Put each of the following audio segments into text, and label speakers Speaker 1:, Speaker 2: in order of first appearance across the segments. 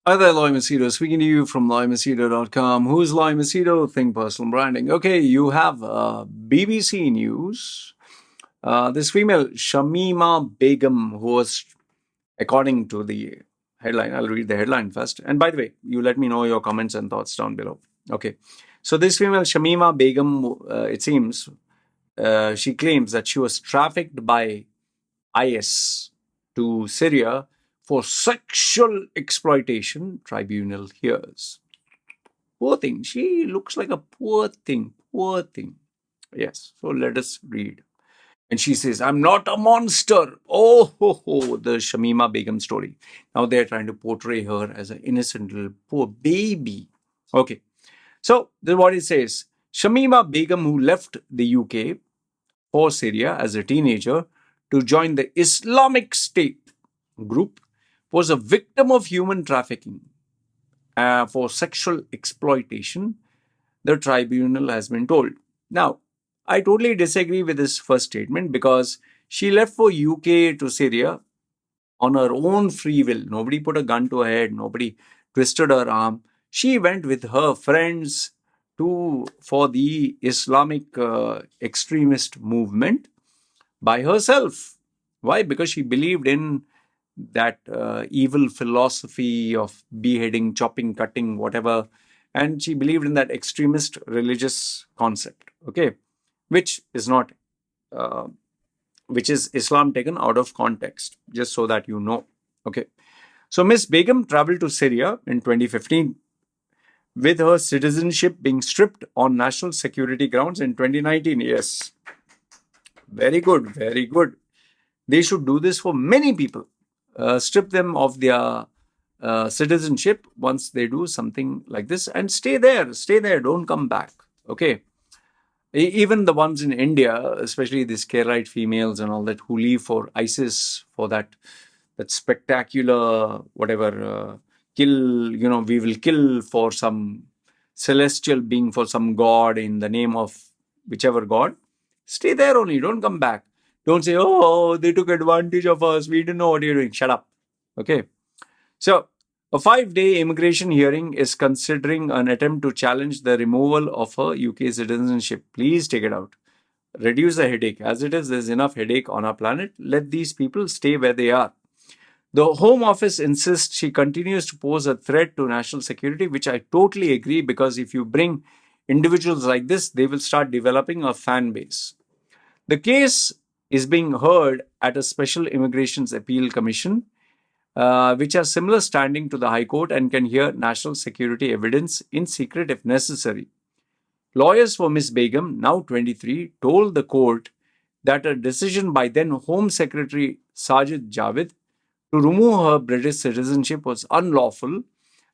Speaker 1: Hi there, Loy Machedo. Speaking to you from loymachedo.com. Who's Loy Machedo? Think personal branding. Okay, you have BBC News. This female, Shamima Begum, who was, according to the headline, I'll read the headline first. And by the way, you let me know your comments and thoughts down below. Okay, so this female, Shamima Begum, it seems, she claims that she was trafficked by IS to Syria for sexual exploitation, tribunal hears. Poor thing. She looks like a poor thing. Poor thing. Yes. So let us read. And she says, I'm not a monster. Oh, ho, ho, the Shamima Begum story. Now they're trying to portray her as an innocent little poor baby. Okay. So this is what it says. Shamima Begum, who left the UK for Syria as a teenager to join the Islamic State group, was a victim of human trafficking for sexual exploitation, the tribunal has been told. Now, I totally disagree with this first statement because she left for UK to Syria on her own free will. Nobody put a gun to her head, nobody twisted her arm. She went with her friends to for the Islamic extremist movement by herself. Why? Because she believed in that evil philosophy of beheading, chopping, cutting, whatever. And she believed in that extremist religious concept, okay, which is not, uh, which is Islam taken out of context, just so that you know, okay. So Miss Begum traveled to Syria in 2015 with her citizenship being stripped on national security grounds in 2019. Yes, very good, very good. They should do this for many people. Strip them of their citizenship once they do something like this and stay there, don't come back. Okay. Even the ones in India, especially these Keralite females and all that who leave for ISIS for that spectacular whatever kill, we will kill for some celestial being, for some god in the name of whichever god. Stay there only, don't come back. Don't say, oh, they took advantage of us, we didn't know what you're doing. Shut up. Okay. So a 5-day immigration hearing is considering an attempt to challenge the removal of her UK citizenship. Please take it out. Reduce the headache. As it is, there's enough headache on our planet. Let these people stay where they are. The Home Office insists she continues to pose a threat to national security, which I totally agree, because if you bring individuals like this, they will start developing a fan base. The case is being heard at a special immigrations appeal commission, which has similar standing to the High Court and can hear national security evidence in secret if necessary. Lawyers for Ms. Begum, now 23, told the court that a decision by then Home Secretary Sajid Javid to remove her British citizenship was unlawful,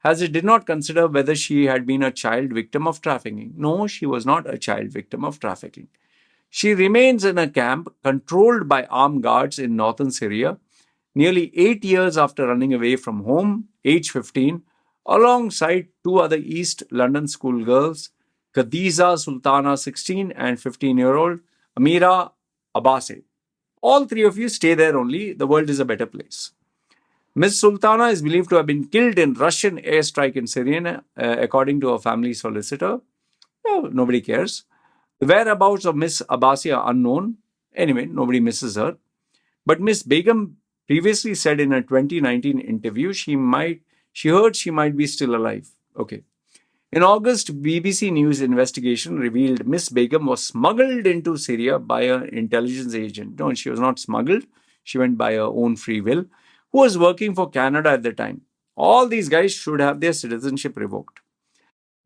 Speaker 1: as it did not consider whether she had been a child victim of trafficking. No, she was not a child victim of trafficking. She remains in a camp controlled by armed guards in northern Syria, nearly 8 years after running away from home, age 15, alongside two other East London schoolgirls, Khadija Sultana, 16, and 15-year-old Amira Abbasi. All three of you stay there only. The world is a better place. Ms. Sultana is believed to have been killed in Russian airstrike in Syria, according to her family solicitor. Well, nobody cares. The whereabouts of Miss Abbasi are unknown. Anyway, nobody misses her. But Miss Begum previously said in a 2019 interview she heard she might be still alive. Okay. In August, BBC News investigation revealed Miss Begum was smuggled into Syria by an intelligence agent. No, she was not smuggled. She went by her own free will, who was working for Canada at the time. All these guys should have their citizenship revoked.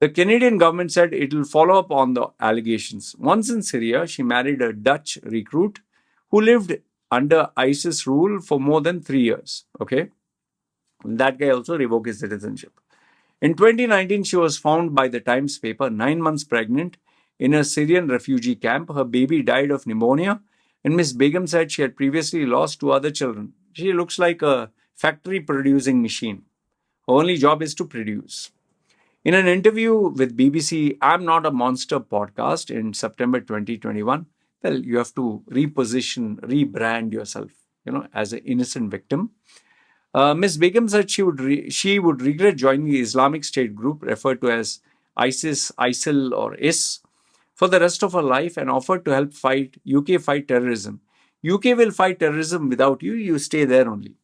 Speaker 1: The Canadian government said it will follow up on the allegations. Once in Syria, she married a Dutch recruit who lived under ISIS rule for more than 3 years. Okay. That guy also revoked his citizenship. In 2019, she was found by the Times paper 9 months pregnant in a Syrian refugee camp. Her baby died of pneumonia, and Miss Begum said she had previously lost two other children. She looks like a factory producing machine. Her only job is to produce. In an interview with BBC I'm Not a Monster podcast in September 2021, well, you have to reposition, rebrand yourself, as an innocent victim. Ms. Begum said she would regret joining the Islamic State group, referred to as ISIS, ISIL, or IS, for the rest of her life, and offered to help UK fight terrorism. UK will fight terrorism without you. You stay there only.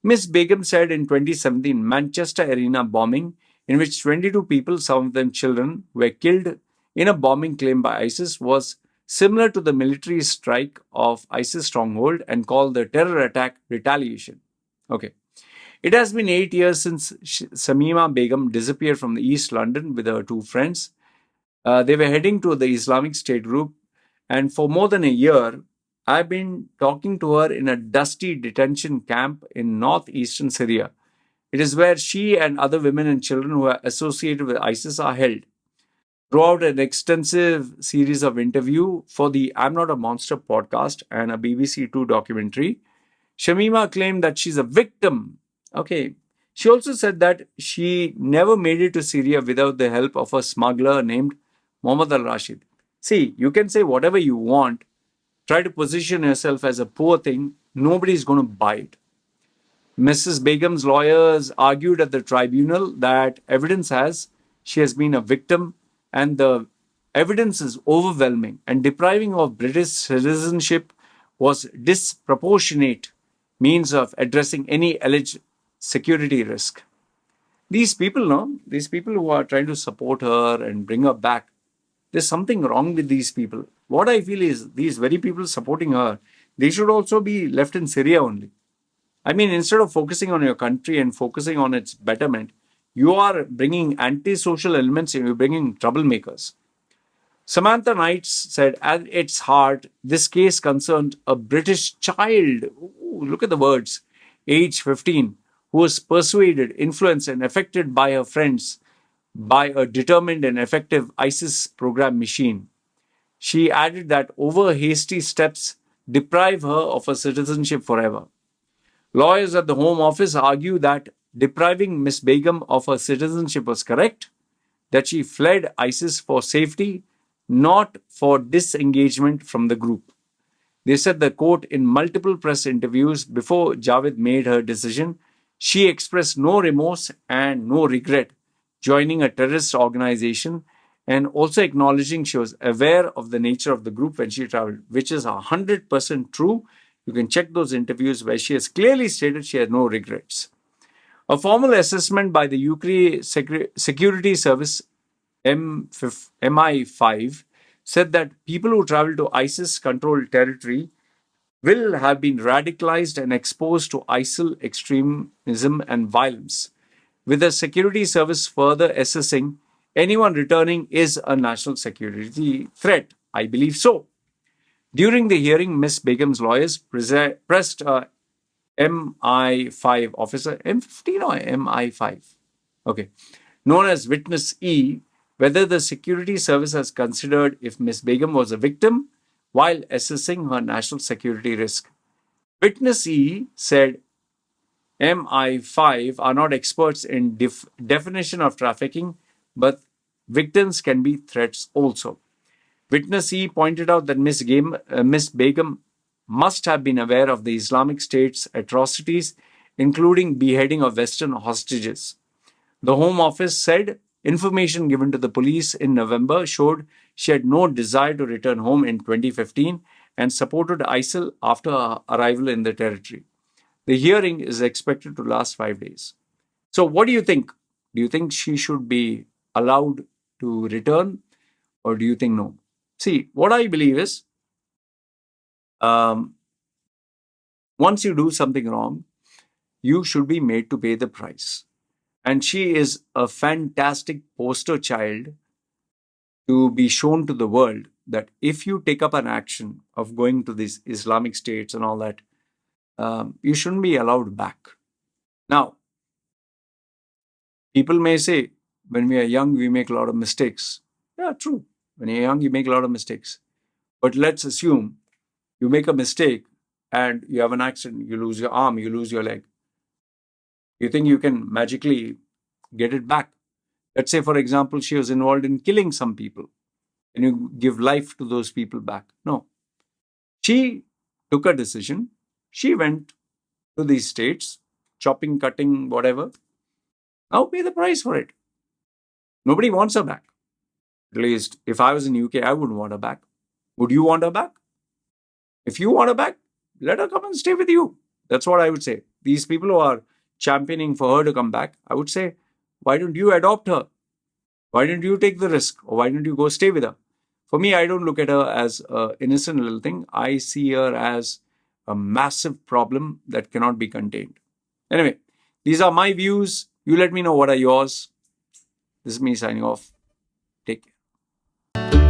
Speaker 1: Ms. Begum said in 2017 Manchester Arena bombing, in which 22 people, some of them children, were killed in a bombing claimed by ISIS, was similar to the military strike of ISIS stronghold, and called the terror attack retaliation. Okay. It has been 8 years since Samima Begum disappeared from the East London with her two friends. They were heading to the Islamic State group, and for more than a year, I've been talking to her in a dusty detention camp in northeastern Syria. It is where she and other women and children who are associated with ISIS are held. Throughout an extensive series of interview for the I'm Not a Monster podcast and a BBC Two documentary, Shamima claimed that she's a victim. Okay. She also said that she never made it to Syria without the help of a smuggler named Mohammed al Rashid. See, you can say whatever you want, try to position yourself as a poor thing, nobody's going to buy it. Mrs. Begum's lawyers argued at the tribunal that evidence has she has been a victim, and the evidence is overwhelming, and depriving of British citizenship was disproportionate means of addressing any alleged security risk. These people, no, these people who are trying to support her and bring her back, there's something wrong with these people. What I feel is these very people supporting her, they should also be left in Syria only. I mean, instead of focusing on your country and focusing on its betterment, you are bringing antisocial elements and you're bringing troublemakers. Samantha Knights said, at its heart, this case concerned a British child. Ooh, look at the words. Age 15, who was persuaded, influenced, and affected by her friends by a determined and effective ISIS program machine. She added that over hasty steps deprive her of her citizenship forever. Lawyers at the Home Office argue that depriving Miss Begum of her citizenship was correct, that she fled ISIS for safety, not for disengagement from the group. They said the court in multiple press interviews before Javed made her decision, she expressed no remorse and no regret joining a terrorist organization, and also acknowledging she was aware of the nature of the group when she traveled, which is 100% true. You can check those interviews where she has clearly stated she had no regrets. A formal assessment by the Ukraine Security Service MI5 said that people who travel to ISIS controlled territory will have been radicalized and exposed to ISIL extremism and violence. With the security service further assessing anyone returning is a national security threat. I believe so. During the hearing, Ms. Begum's lawyers pressed a MI5 officer, M15 or MI5? Okay. Known as Witness E, whether the security service has considered if Ms. Begum was a victim while assessing her national security risk. Witness E said MI5 are not experts in definition of trafficking, but victims can be threats also. Witness E pointed out that Ms. Begum must have been aware of the Islamic State's atrocities, including beheading of Western hostages. The Home Office said information given to the police in November showed she had no desire to return home in 2015 and supported ISIL after her arrival in the territory. The hearing is expected to last 5 days. So, what do you think? Do you think she should be allowed to return, or do you think no? See, what I believe is um, once you do something wrong, you should be made to pay the price. And she is a fantastic poster child to be shown to the world that if you take up an action of going to these Islamic states and all that, you shouldn't be allowed back. Now, people may say, when we are young, we make a lot of mistakes. Yeah, true. When you're young, you make a lot of mistakes. But let's assume you make a mistake and you have an accident, you lose your arm, you lose your leg. You think you can magically get it back? Let's say, for example, she was involved in killing some people. Can you give life to those people back? No. She took a decision. She went to these states. chopping, cutting, whatever. Now pay the price for it. Nobody wants her back. At least if I was in UK, I wouldn't want her back. Would you want her back? If you want her back, let her come and stay with you. That's what I would say. These people who are championing for her to come back, I would say, why don't you adopt her? Why don't you take the risk? Or why don't you go stay with her? For me, I don't look at her as an innocent little thing. I see her as a massive problem that cannot be contained. Anyway, these are my views. You let me know what are yours. This is me signing off. Take care.